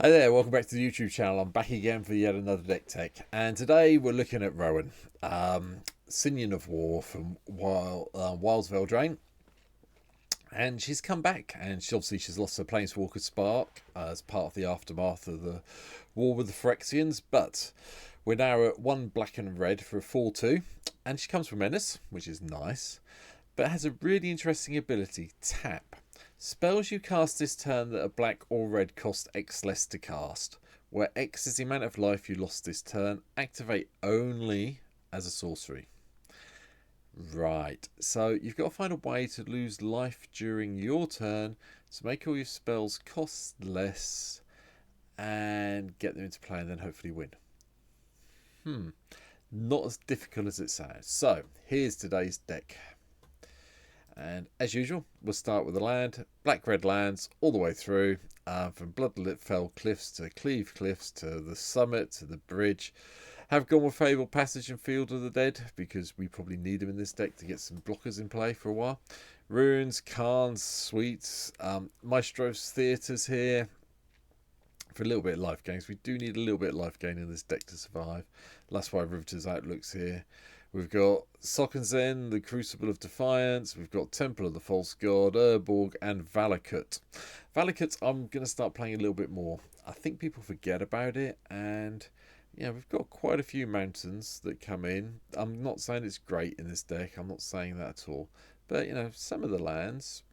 Hi there, welcome back to the YouTube channel. I'm back again for yet another deck tech, and today we're looking at Rowan, Scion of War from Wilds Drain, and she's come back, and she's lost her Planeswalker Spark as part of the aftermath of the war with the Phyrexians, but we're now at 1 black and red for a 4/2, and she comes from Menace, which is nice, but has a really interesting ability, Tap. Spells you cast this turn that are black or red cost X less to cast, where X is the amount of life you lost this turn, activate only as a sorcery. Right, so you've got to find a way to lose life during your turn to make all your spells cost less and get them into play and then hopefully win. Not as difficult as it sounds. So, here's today's deck. And as usual, we'll start with the land. Black-red lands all the way through, from Bloodlit Fell Cliffs to Cleave Cliffs to the Summit to the Bridge. Have gone with Fable Passage and Field of the Dead because we probably need them in this deck to get some blockers in play for a while. Runes, Karns, Sweets, Maestro's Theatres here for a little bit of life gains. We do need a little bit of life gain in this deck to survive. That's why Riveter's Outlook's here. We've got Sockenzen, the Crucible of Defiance. We've got Temple of the False God, Urborg, and Valakut. Valakut, I'm going to start playing a little bit more. I think people forget about it, and yeah, we've got quite a few mountains that come in. I'm not saying it's great in this deck. I'm not saying that at all. But, you know, some of the lands,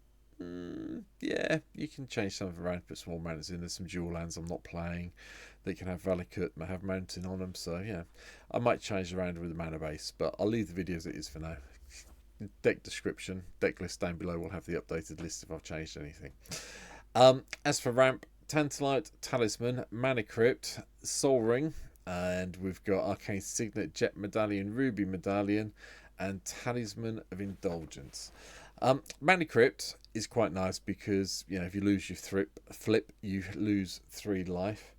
yeah, you can change some around, put small mountains in. There's some dual lands I'm not playing. They can have Valakut, have mountain on them, so yeah, I might change around with the mana base, but I'll leave the video as it is for now. Deck description, deck list down below will have the updated list if I've changed anything. As for ramp, Tantalite, Talisman, Mana Crypt, Soul Ring, and we've got Arcane Signet, Jet Medallion, Ruby Medallion, and Talisman of Indulgence. Mana Crypt is quite nice because, you know, if you lose your flip, you lose 3 life.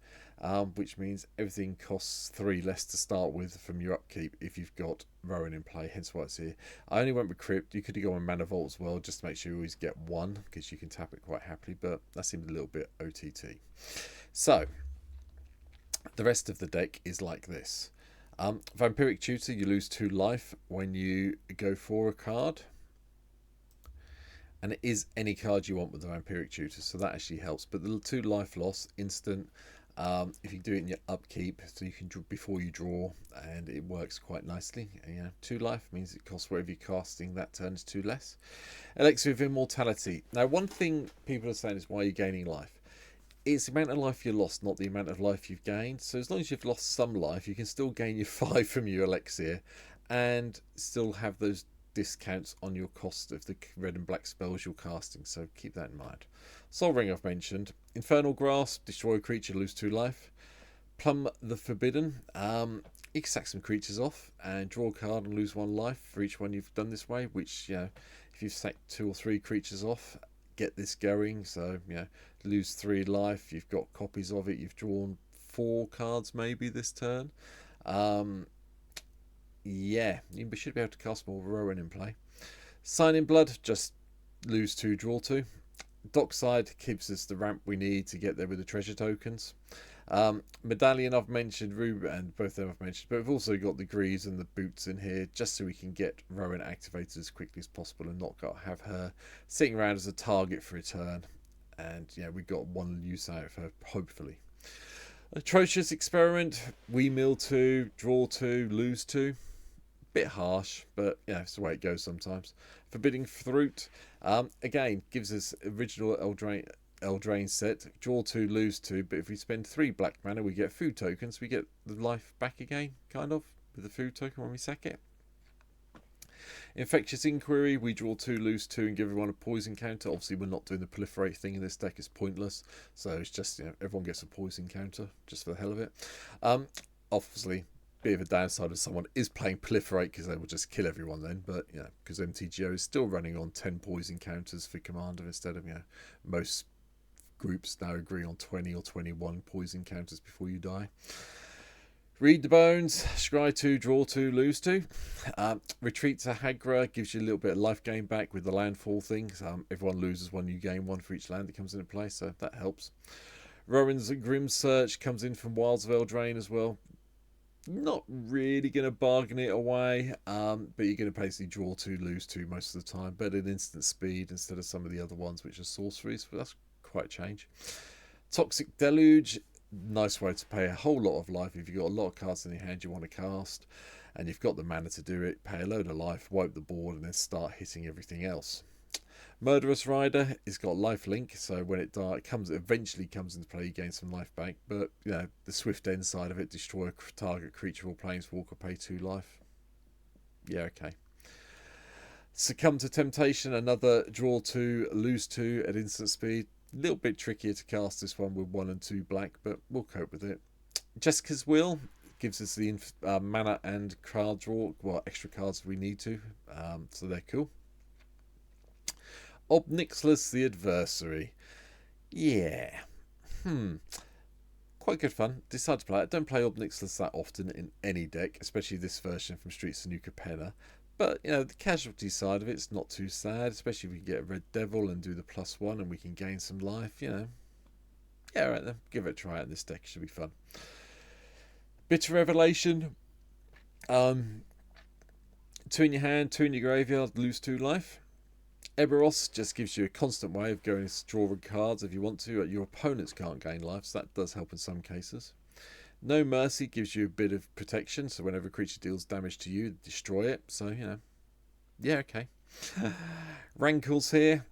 Which means everything costs 3 less to start with from your upkeep if you've got Rowan in play, hence why it's here. I only went with Crypt. You could have gone with Mana Vault as well, just to make sure you always get 1, because you can tap it quite happily, but that seemed a little bit OTT. So, the rest of the deck is like this. Vampiric Tutor, you lose 2 life when you go for a card. And it is any card you want with the Vampiric Tutor, so that actually helps. But the 2 life loss, instant. If you do it in your upkeep, so you can before you draw, and it works quite nicely. And, you know, 2 life means it costs whatever you're casting that turn is 2 less. Elixir of Immortality. Now, one thing people are saying is, why are you gaining life? It's the amount of life you lost, not the amount of life you've gained. So as long as you've lost some life, you can still gain your 5 from your elixir, and still have those discounts on your cost of the red and black spells you're casting, so keep that in mind. Soul Ring I've mentioned. Infernal Grasp, destroy a creature, lose 2 life. Plumb the Forbidden, you can sack some creatures off and draw a card and lose 1 life for each one you've done this way, which, you know, if you've sacked 2 or 3 creatures off, get this going, so, you know, lose 3 life, you've got copies of it, you've drawn 4 cards maybe this turn. Yeah, you should be able to cast more Rowan in play. Sign in Blood, just lose 2, draw 2. Dockside gives us the ramp we need to get there with the treasure tokens. Medallion I've mentioned, Ruby, and both of them I've mentioned, but we've also got the greaves and the boots in here just so we can get Rowan activated as quickly as possible and not have her sitting around as a target for a turn. And yeah, we've got 1 use out of her, hopefully. Atrocious Experiment, we mill 2, draw 2, lose 2. Bit harsh, but yeah, it's the way it goes sometimes. Forbidding Fruit, again, gives us original Eldraine set. Draw 2, lose 2, but if we spend 3 black mana, we get food tokens. We get the life back again, kind of, with the food token when we sack it. Infectious Inquiry, we draw 2, lose 2, and give everyone a poison counter. Obviously, we're not doing the proliferate thing in this deck, it's pointless. So it's just, you know, everyone gets a poison counter, just for the hell of it. Obviously, bit of a downside of someone is playing proliferate because they will just kill everyone then, but you know, because MTGO is still running on 10 poison counters for commander instead of, you know, most groups now agree on 20 or 21 poison counters before you die. Read the Bones, scry 2, draw 2, lose 2. Retreat to Hagra gives you a little bit of life gain back with the landfall things. Everyone loses 1, you gain 1 for each land that comes into play, so that helps. Rowan's Grim Search comes in from Wilds of Eldraine as well. Not really going to bargain it away, but you're going to basically draw 2, lose 2 most of the time. But at instant speed instead of some of the other ones which are sorceries. But that's quite a change. Toxic Deluge, nice way to pay a whole lot of life. If you've got a lot of cards in your hand you want to cast, and you've got the mana to do it, pay a load of life, wipe the board, and then start hitting everything else. Murderous Rider has got lifelink, so when it eventually comes into play, you gain some life back. But you know, the swift end side of it, destroy a target creature or planeswalker, pay 2 life. Yeah, okay. Succumb to Temptation, another draw 2, lose 2 at instant speed. A little bit trickier to cast this one with 1 and 2 black, but we'll cope with it. Jessica's Will gives us the mana and card draw, well, extra cards we need to, so they're cool. Obnixilis the Adversary. Yeah. Quite good fun. Decided to play it. Don't play Obnixilis that often in any deck, especially this version from Streets of New Capenna. But, you know, the casualty side of it's not too sad, especially if we can get a Red Devil and do the +1 and we can gain some life, you know. Yeah, alright then. Give it a try in this deck. It should be fun. Bitter Revelation. 2 in your hand, 2 in your graveyard, lose 2 life. Eberros just gives you a constant way of going to drawing cards if you want to. Your opponents can't gain life, so that does help in some cases. No Mercy gives you a bit of protection, so whenever a creature deals damage to you, destroy it. So, you know, yeah, okay. Rankles here.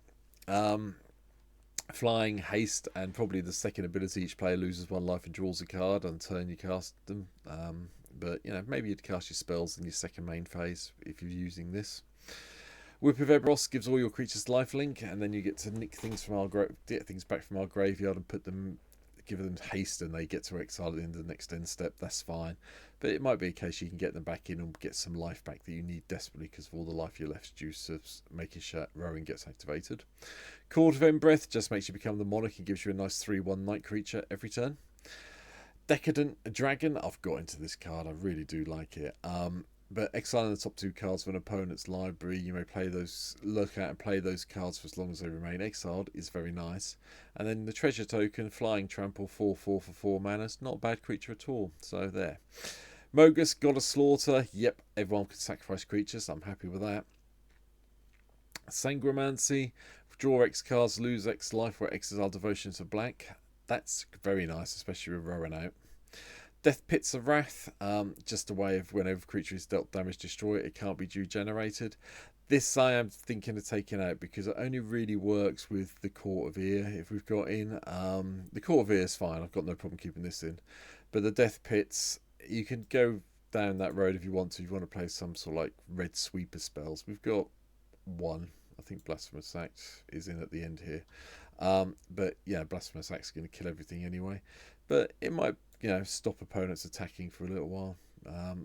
Flying, haste, and probably the second ability. Each player loses 1 life and draws a card on turn you cast them. But, you know, maybe you'd cast your spells in your second main phase if you're using this. Whip of Eberros gives all your creatures lifelink, and then you get to nick things from get things back from our graveyard and give them haste, and they get to exile at the end of the next end step. That's fine, but it might be a case you can get them back in and get some life back that you need desperately because of all the life you left due to making sure Rowan gets activated. Court of Embereth just makes you become the monarch and gives you a nice 3/1 night creature every turn. Decadent Dragon, I've got into this card. I really do like it. But exiling the top 2 cards of an opponent's library, you may look at and play those cards for as long as they remain exiled, is very nice. And then the treasure token, Flying Trample, 4/4 for 4 mana, not a bad creature at all. So there. Mogus, God of Slaughter, yep, everyone can sacrifice creatures, I'm happy with that. Sangromancy, draw X cards, lose X life, where X is our devotion to black. That's very nice, especially with Rowan out. Death Pits of Wrath, just a way of whenever a creature is dealt damage, destroy it. It can't be generated. This I am thinking of taking out because it only really works with the Court of Ear. If we've got in, the Court of Ear is fine. I've got no problem keeping this in. But the Death Pits, you can go down that road if you want to. If you want to play some sort of like red sweeper spells. We've got 1. I think Blasphemous Act is in at the end here. But yeah, Blasphemous Act's going to kill everything anyway. But it might, you know, stop opponents attacking for a little while.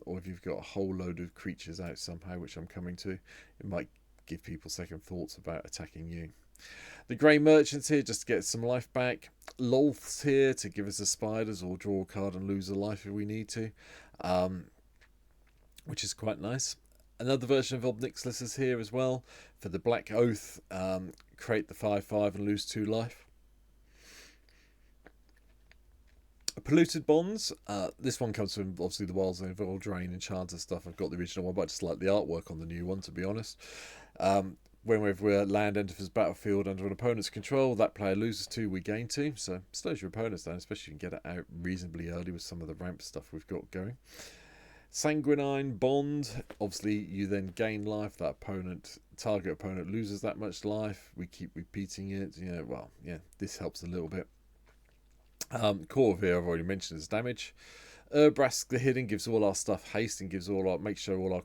Or if you've got a whole load of creatures out somehow, which I'm coming to, it might give people second thoughts about attacking you. The Grey Merchant's here just to get some life back. Lolth's here to give us the spiders or draw a card and lose a life if we need to, which is quite nice. Another version of Obnixilis is here as well for the Black Oath. Create the 5/5 and lose 2 life. Polluted Bonds. This one comes from obviously the Wilds of Eldraine Enchanter stuff. I've got the original one, but I just like the artwork on the new one, to be honest. Whenever land enters the battlefield under an opponent's control, that player loses 2, we gain 2. So slows your opponents down, especially if you can get it out reasonably early with some of the ramp stuff we've got going. Sanguinine Bond. Obviously, you then gain life. That target opponent loses that much life. We keep repeating it. You know, well, yeah, this helps a little bit. Core of Ear, I've already mentioned, is damage. Urbrask the Hidden gives all our stuff haste and gives make sure all our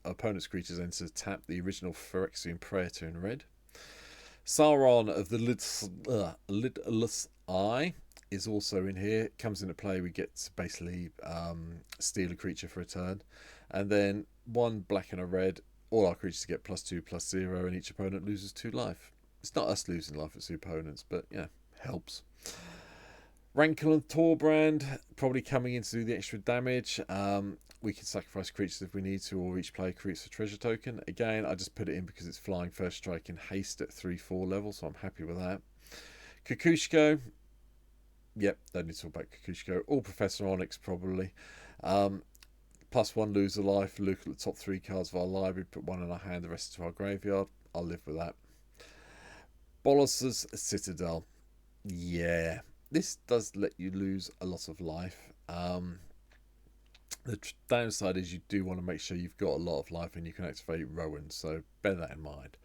opponent's creatures enter tap the original Phyrexian Praetor in red. Sauron of the Lidless Eye is also in here. Comes into play, we get to basically steal a creature for a turn. And then 1 black and a red. All our creatures get +2/+0 and each opponent loses 2 life. It's not us losing life, it's the opponents, but yeah, helps. Rankle and Torbrand, probably coming in to do the extra damage. We can sacrifice creatures if we need to, or each player creates a treasure token. Again, I just put it in because it's flying, first strike, and haste at 3/4 level, so I'm happy with that. Kukushko, Yep, don't need to talk about Kukushko. All Professor Onyx probably. +1 lose a life. Look at the top 3 cards of our library. Put 1 in our hand, the rest to our graveyard. I'll live with that. Bolas's Citadel. Yeah, this does let you lose a lot of life. The downside is you do want to make sure you've got a lot of life and you can activate Rowan, so bear that in mind.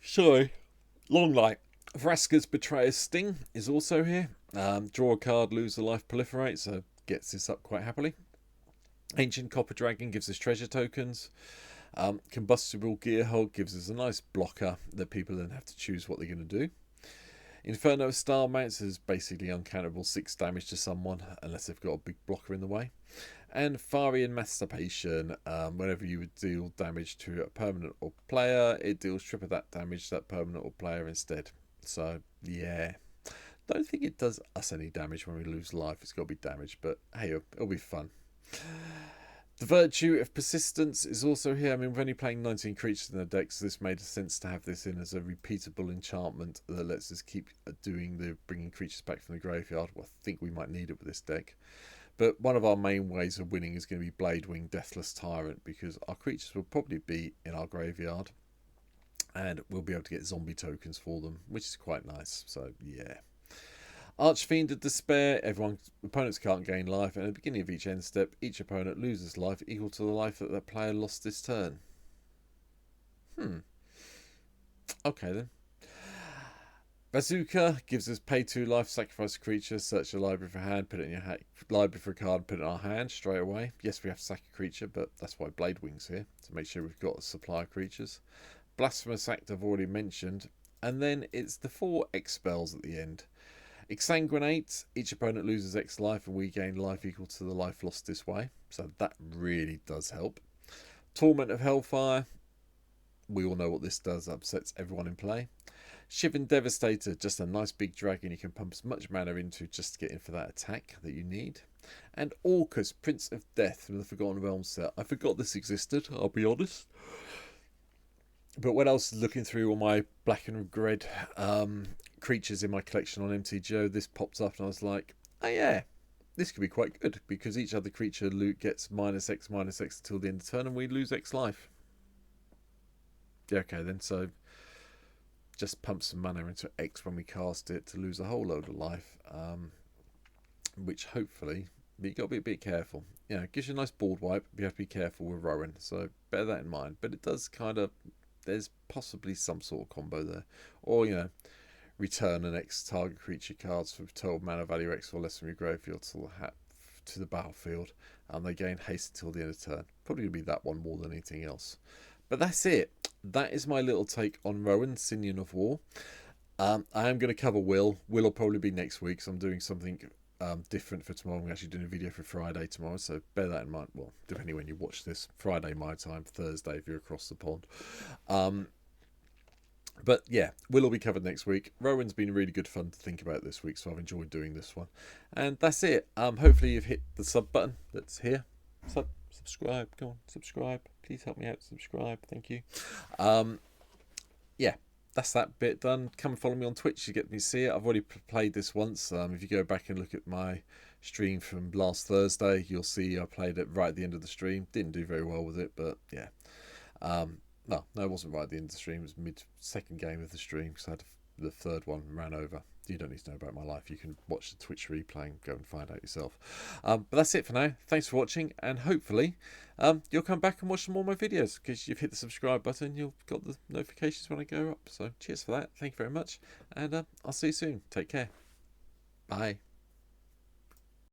Sorry, long light. Vraska's Betrayer's Sting is also here. Draw a card, lose a life, proliferate, so gets this up quite happily. Ancient Copper Dragon gives us treasure tokens. Combustible Gearhog gives us a nice blocker that people then have to choose what they're going to do. Inferno Star Mounts is basically uncountable 6 damage to someone unless they've got a big blocker in the way. And Farian Masturbation, whenever you would deal damage to a permanent or player, it deals triple that damage to that permanent or player instead. So yeah, don't think it does us any damage when we lose life. It's got to be damage, but hey, it'll be fun. The Virtue of Persistence is also here. I mean, we're only playing 19 creatures in the deck, so this made sense to have this in as a repeatable enchantment that lets us keep doing the bringing creatures back from the graveyard. Well, I think we might need it with this deck. But one of our main ways of winning is going to be Bladewing Deathless Tyrant, because our creatures will probably be in our graveyard and we'll be able to get zombie tokens for them, which is quite nice. So yeah. Archfiend of Despair. Opponents can't gain life, and at the beginning of each end step, each opponent loses life equal to the life that the player lost this turn. Okay then. Bazooka gives us pay 2 life, sacrifice a creature, search the library for hand, put it in your library for a card, put it in our hand straight away. Yes, we have to sack a creature, but that's why Bladewing's here, to make sure we've got a supply of creatures. Blasphemous Act I've already mentioned, and then it's the 4 X spells at the end. Exsanguinate, each opponent loses X life and we gain life equal to the life lost this way. So that really does help. Torment of Hellfire, we all know what this does, upsets everyone in play. Shivan Devastator, just a nice big dragon you can pump as much mana into just to get in for that attack that you need. And Orcus, Prince of Death from the Forgotten Realms set. I forgot this existed, I'll be honest. But when I was looking through all my black and red creatures in my collection on MTGO, this popped up and I was like, oh yeah, this could be quite good, because each other creature loot gets -X until the end of the turn and we lose X life. Yeah, okay then, so just pump some mana into X when we cast it to lose a whole load of life, which hopefully, but you got to be a bit careful. You know, it gives you a nice board wipe, but you have to be careful with Rowan, so bear that in mind. But it does kind of, there's possibly some sort of combo there, or you know, return an X target creature cards for total mana value X or less from your graveyard to the battlefield, and they gain haste until the end of the turn. Probably going to be that one more than anything else. But that's it. That is my little take on Rowan, Scion of War. I am going to cover Will. Will will probably be next week, so I'm doing something different for tomorrow. I'm actually doing a video for Friday tomorrow, so bear that in mind. Well, depending when you watch this, Friday my time, Thursday if you're across the pond. But yeah, Will be covered next week. Rowan's been really good fun to think about this week, so I've enjoyed doing this one. And that's it. Hopefully you've hit the sub button that's here. Subscribe. Go on, subscribe. Please help me out. Subscribe. Thank you. Yeah, that's that bit done. Come and follow me on Twitch to get me to see it. I've already played this once. If you go back and look at my stream from last Thursday, you'll see I played it right at the end of the stream. Didn't do very well with it, but yeah. No, it wasn't right at the end of the stream. It was mid-second game of the stream, because I had the third one ran over. You don't need to know about my life. You can watch the Twitch replay and go and find out yourself. But that's it for now. Thanks for watching, and hopefully you'll come back and watch some more of my videos, because you've hit the subscribe button. You've got the notifications when I go up. So cheers for that. Thank you very much, and I'll see you soon. Take care. Bye.